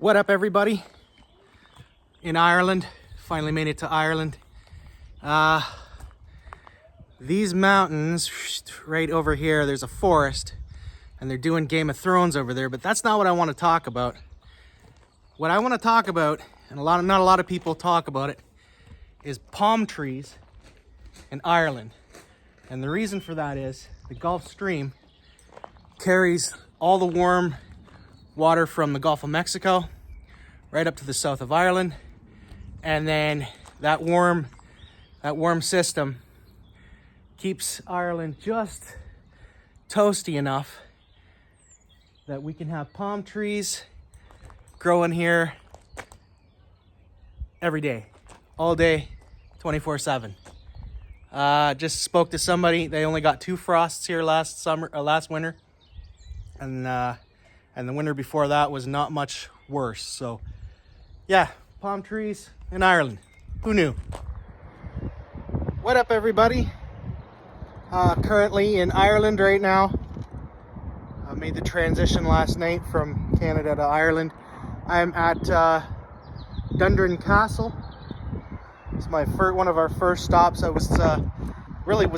What up, everybody? In Ireland, finally made it to Ireland. These mountains right over here, there's a forest and they're doing Game of Thrones over there, but that's not what I want to talk about. What I want to talk about, and not a lot of people talk about it, is palm trees in Ireland. And the reason for that is the Gulf Stream carries all the warm water from the Gulf of Mexico right up to the south of Ireland, and then that warm system keeps Ireland just toasty enough that we can have palm trees growing here every day, all day, 24/7. Just spoke to somebody. They only got 2 frosts here last winter, and the winter before that was not much worse. So yeah, palm trees in Ireland. Who knew? What up, everybody? Currently in Ireland right now. I made the transition last night from Canada to Ireland. I'm at Dundrum Castle. It's one of our first stops. I was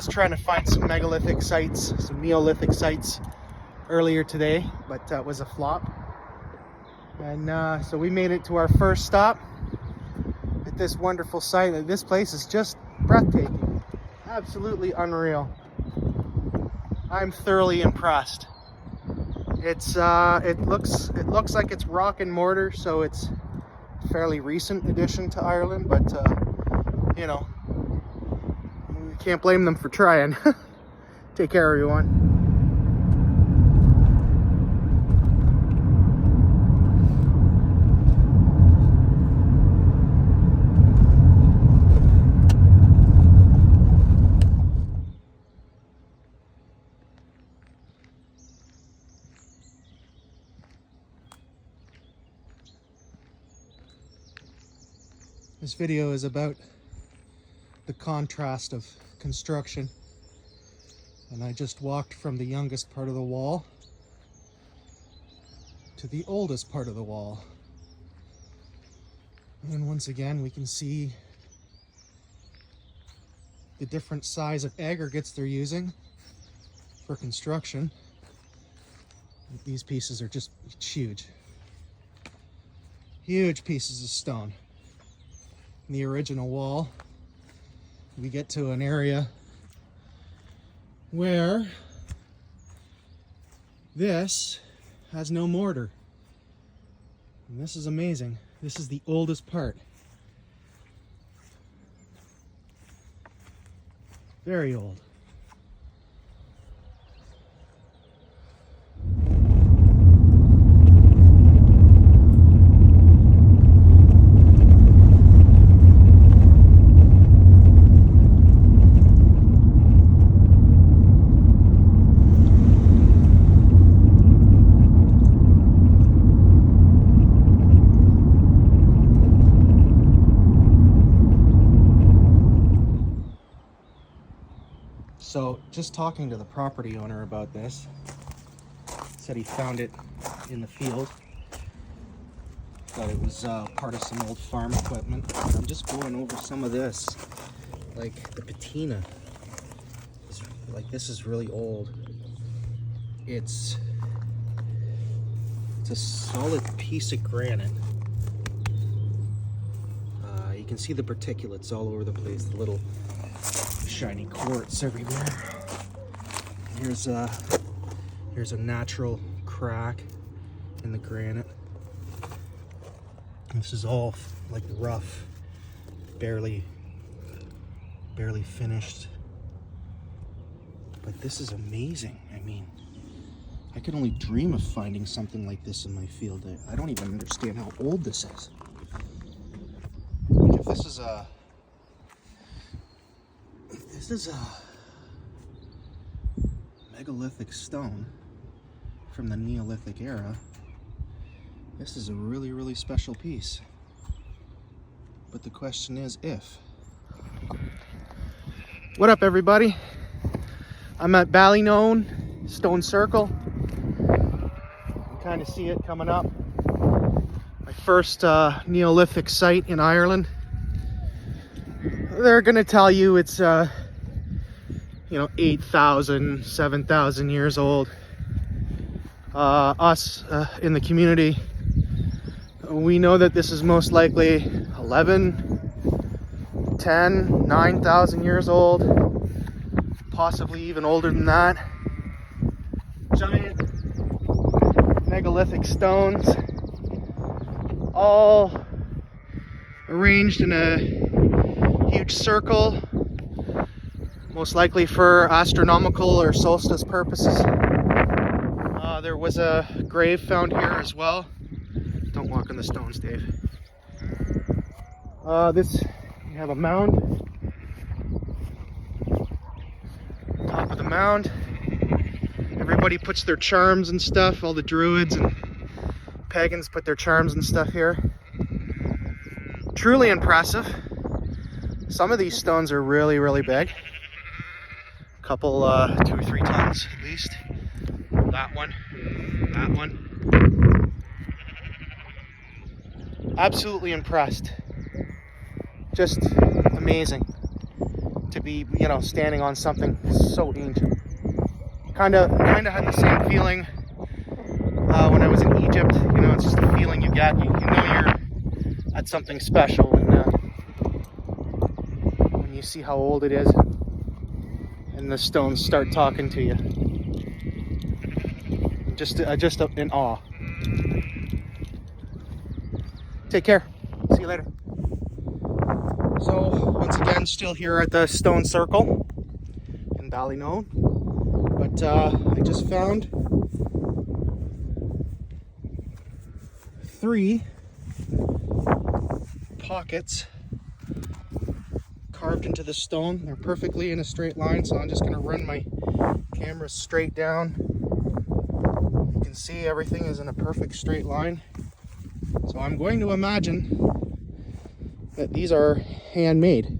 trying to find some megalithic sites, some Neolithic sites earlier today, but that was a flop. And so we made it to our first stop at this wonderful site. This place is just breathtaking, absolutely unreal. I'm thoroughly impressed. It looks like it's rock and mortar, so it's a fairly recent addition to Ireland, but you know, we can't blame them for trying. Take care, everyone. This video is about the contrast of construction, and I just walked from the youngest part of the wall to the oldest part of the wall, and once again we can see the different size of aggregates they're using for construction. These pieces are just huge pieces of stone. In the original wall, we get to an area where this has no mortar. And this is amazing. This is the oldest part. Very old. So just talking to the property owner about this, said he found it in the field, thought it was part of some old farm equipment. I'm just going over some of this, like the patina. This is really old. It's a solid piece of granite. You can see the particulates all over the place, the little shiny quartz everywhere. Here's a natural crack in the granite. This is all like rough, barely finished. But this is amazing. I mean, I could only dream of finding something like this in my field. I don't even understand how old this is. Like, if this is a megalithic stone from the Neolithic era, this is a really, really special piece. But the question is if. What up, everybody? I'm at Ballyknown Stone Circle. You kind of see it coming up. my first Neolithic site in Ireland. They're gonna tell you it's 8,000, 7,000 years old. Us in the community, we know that this is most likely 11, 10, 9,000 years old, possibly even older than that. Giant megalithic stones, all arranged in a huge circle, most likely for astronomical or solstice purposes. There was a grave found here as well. Don't walk on the stones, Dave. We have a mound. Top of the mound. Everybody puts their charms and stuff. All the druids and pagans put their charms and stuff here. Truly impressive. Some of these stones are really, really big. A couple, 2 or 3 tons at least. That one. Absolutely impressed. Just amazing to be, standing on something so ancient. Kind of had the same feeling when I was in Egypt. It's just a feeling you get. You know you're at something special when you see how old it is and the stones start talking to you. Just in awe. Take care. See you later. So once again, still here at the Stone Circle in Ballyknown, but I just found 3 pockets carved into the stone. They're perfectly in a straight line, so I'm just going to run my camera straight down. You can see everything is in a perfect straight line. So I'm going to imagine that these are handmade.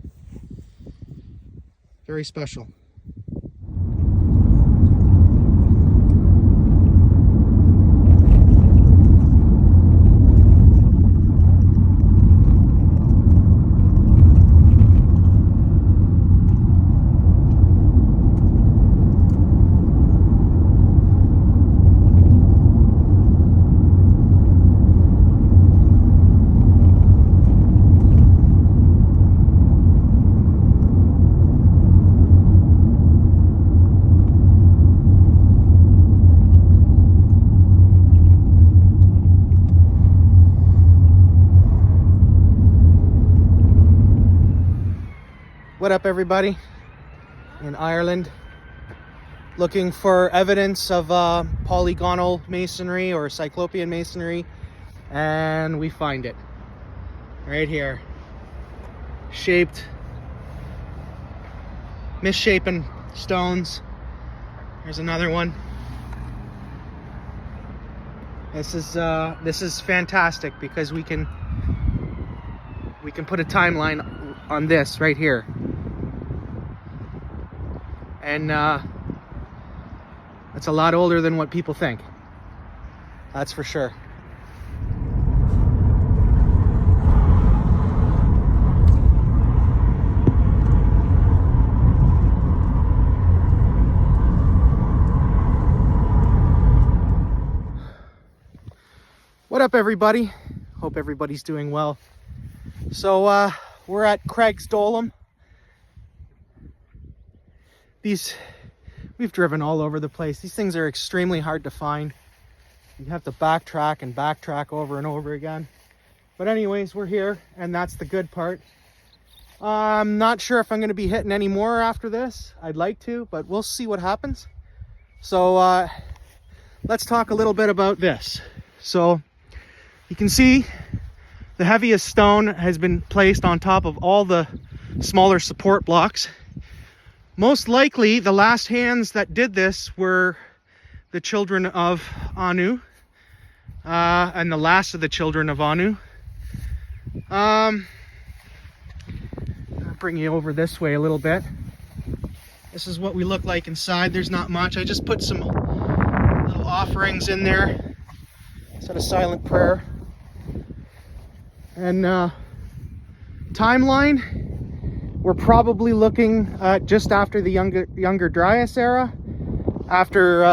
Very special. What up, everybody? In Ireland, looking for evidence of polygonal masonry or cyclopean masonry, and we find it right here. Shaped, misshapen stones. Here's another one. This is fantastic because we can put a timeline on this right here. And it's a lot older than what people think. That's for sure. What up, everybody? Hope everybody's doing well. So we're at Craig's Dolum. We've driven all over the place. These things are extremely hard to find. You have to backtrack over and over again. But anyways, we're here, and that's the good part. I'm not sure if I'm going to be hitting any more after this. I'd like to, but we'll see what happens. So let's talk a little bit about this. So you can see the heaviest stone has been placed on top of all the smaller support blocks. Most likely, the last hands that did this were the children of Anu, and the last of the children of Anu. I'll bring you over this way a little bit. This is what we look like inside. There's not much. I just put some little offerings in there. Said a silent prayer. And timeline, we're probably looking just after the younger Dryas era, after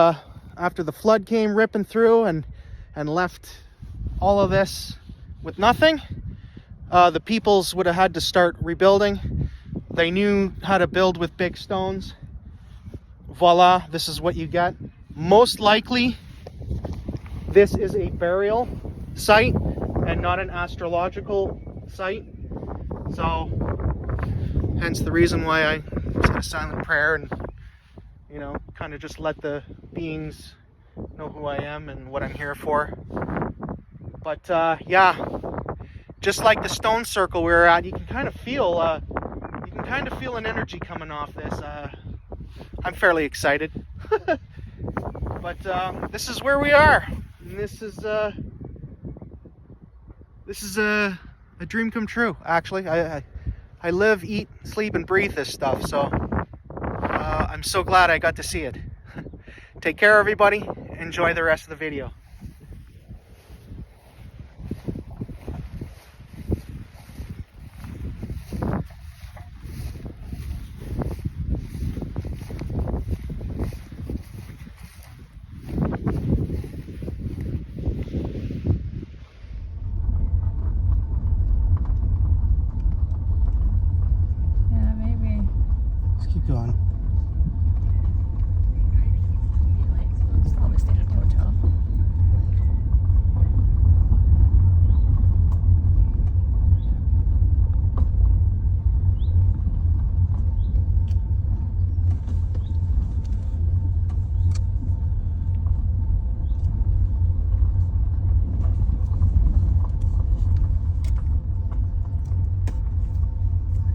the flood came ripping through and left all of this with nothing. The peoples would have had to start rebuilding. They knew how to build with big stones. Voila, this is what you get. Most likely, this is a burial site and not an astrological site. So, hence the reason why I said a silent prayer and, you know, kind of just let the beings know who I am and what I'm here for. But yeah, just like the stone circle we were at, you can kind of feel an energy coming off this. I'm fairly excited. But this is where we are. And this is a dream come true, actually. I live, eat, sleep, and breathe this stuff, so I'm so glad I got to see it. Take care, everybody. Enjoy the rest of the video. Going.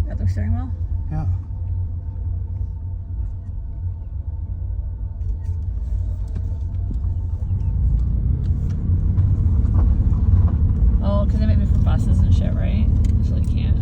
Got the steering wheel? Yeah. Oh, because it might be for buses and shit, right? So they can't.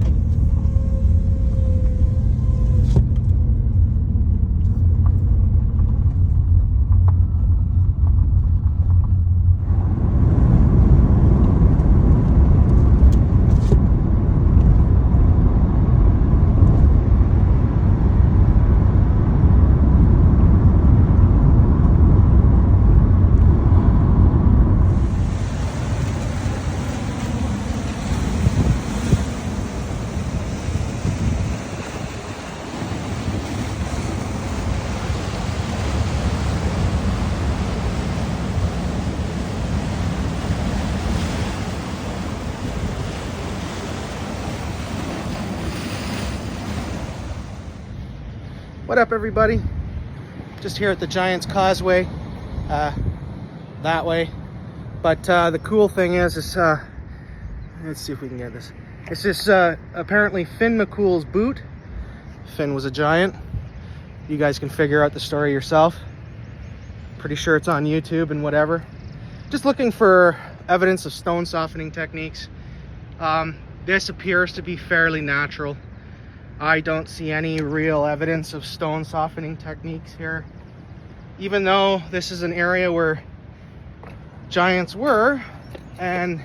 What up, everybody? Just here at the Giant's Causeway, that way. But the cool thing is let's see if we can get this. It's just apparently Finn McCool's boot. Finn was a giant. You guys can figure out the story yourself. Pretty sure it's on YouTube and whatever. Just looking for evidence of stone softening techniques. This appears to be fairly natural. I don't see any real evidence of stone softening techniques here. Even though this is an area where giants were, and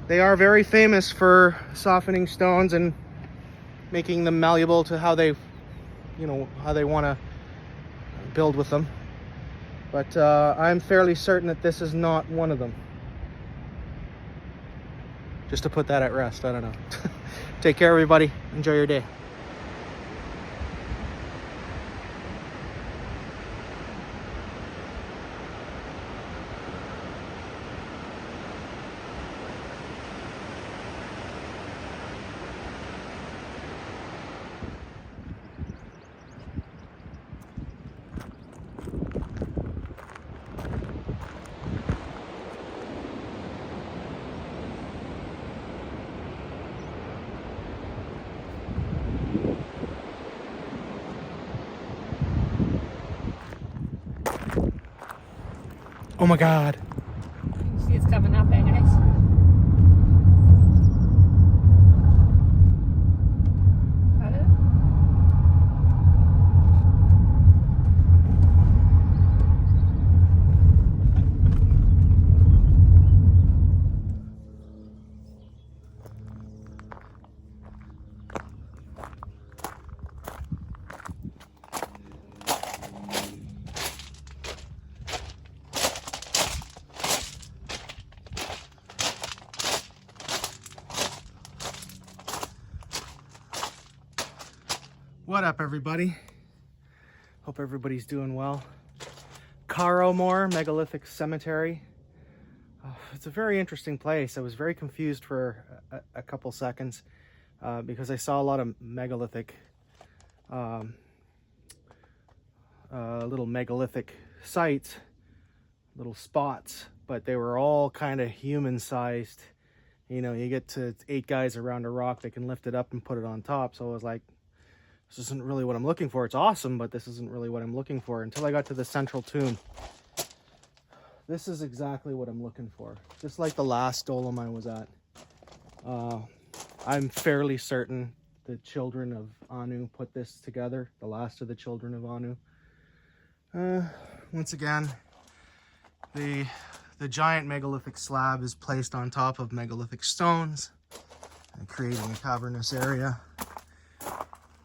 they are very famous for softening stones and making them malleable to how they, how they want to build with them. But I'm fairly certain that this is not one of them. Just to put that at rest, I don't know. Take care, everybody. Enjoy your day. Oh my God. You see it's coming up, eh, guys? Got it? What up, everybody? Hope everybody's doing well. Carrowmore Megalithic Cemetery. It's a very interesting place. I was very confused for a couple seconds because I saw a lot of megalithic, little megalithic sites, little spots, but they were all kind of human-sized. You know, you get to 8 guys around a rock, they can lift it up and put it on top. So I was like, this isn't really what I'm looking for. It's awesome, but this isn't really what I'm looking for, until I got to the central tomb. This is exactly what I'm looking for. Just like the last Dolom I was at. I'm fairly certain the children of Anu put this together. The last of the children of Anu. Once again, the giant megalithic slab is placed on top of megalithic stones, creating a cavernous area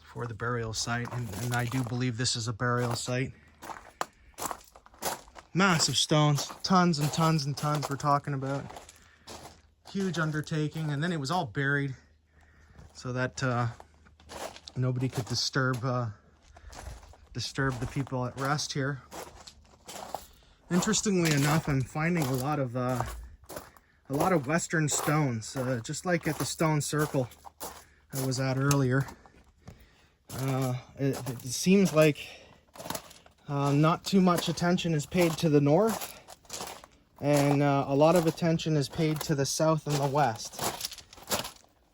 for the burial site. And I do believe this is a burial site. Massive stones, tons and tons and tons we're talking about. Huge undertaking, and then it was all buried so that nobody could disturb the people at rest here. Interestingly enough, I'm finding a lot of Western stones, just like at the stone circle I was at earlier. It seems like not too much attention is paid to the north, and a lot of attention is paid to the south and the west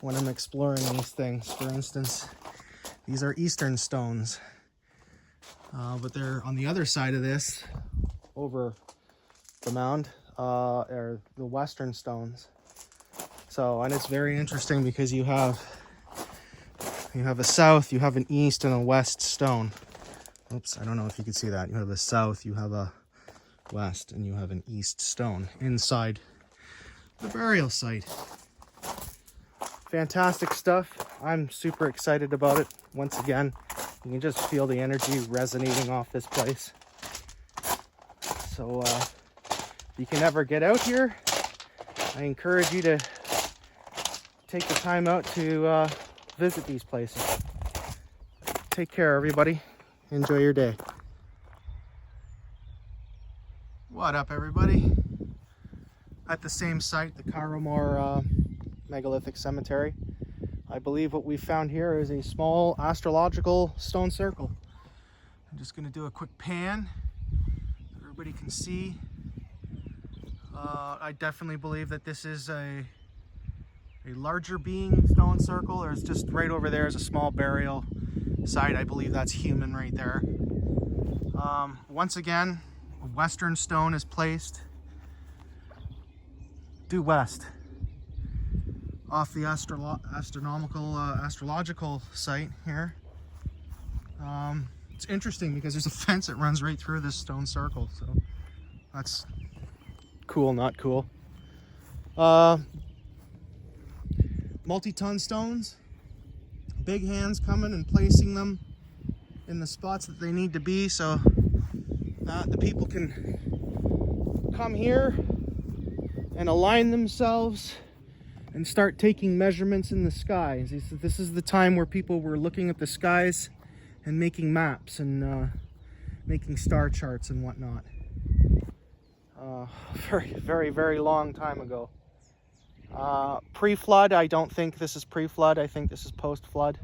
when I'm exploring these things. For instance, these are eastern stones, but they're on the other side of this, over the mound, are the western stones. So, and it's very interesting because you have a south, you have an east, and a west stone. Oops, I don't know if you can see that. You have a south, you have a west, and you have an east stone inside the burial site. Fantastic stuff. I'm super excited about it. Once again, you can just feel the energy resonating off this place. So if you can ever get out here, I encourage you to take the time out to visit these places. Take care, everybody. Enjoy your day. What up, everybody? At the same site, the Carrowmore Megalithic Cemetery. I believe what we found here is a small astrological stone circle. I'm just going to do a quick pan so everybody can see. I definitely believe that this is a larger being stone circle. There's just right over there is a small burial site. I believe that's human right there. Once again, a western stone is placed due west off the astrological site here. It's interesting because there's a fence that runs right through this stone circle, so that's cool, not cool. Multi-ton stones, big hands coming and placing them in the spots that they need to be, so the people can come here and align themselves and start taking measurements in the skies. This is the time where people were looking at the skies and making maps and making star charts and whatnot. Very, very, very long time ago. Pre-flood, I don't think this is pre-flood. I think this is post-flood.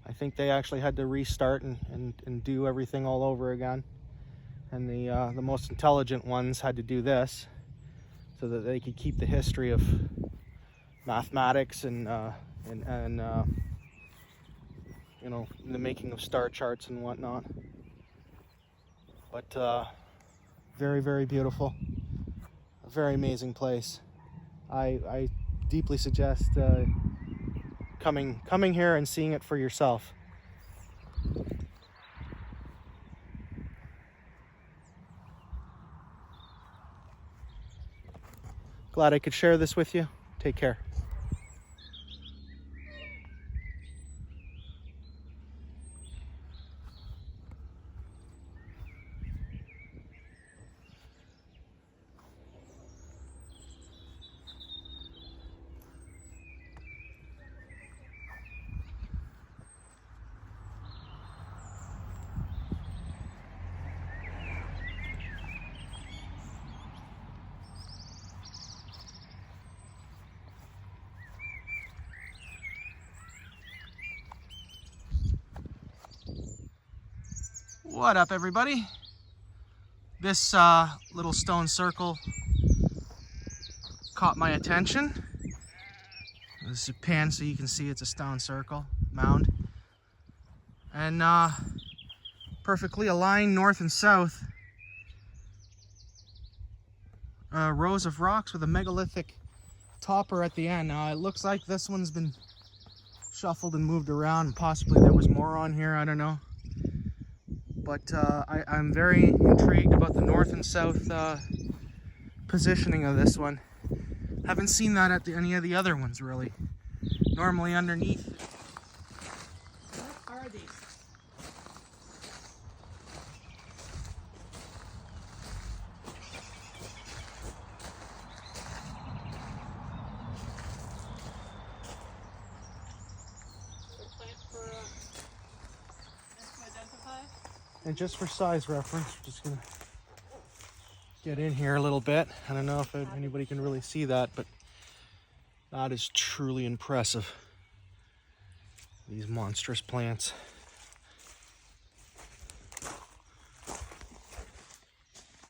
I think they actually had to restart and do everything all over again. And the most intelligent ones had to do this so that they could keep the history of mathematics and you know, the making of star charts and whatnot. But very, very beautiful. A very amazing place. I deeply suggest coming here and seeing it for yourself. Glad I could share this with you. Take care. What up, everybody? This little stone circle caught my attention. This is a pan so you can see it's a stone circle mound. And perfectly aligned north and south. Rows of rocks with a megalithic topper at the end. Now it looks like this one's been shuffled and moved around. Possibly there was more on here, I don't know. But I'm very intrigued about the north and south positioning of this one. Haven't seen that at any of the other ones, really. Normally underneath. What are these? And just for size reference, we're just gonna get in here a little bit. I don't know if anybody can really see that, but that is truly impressive. These monstrous plants.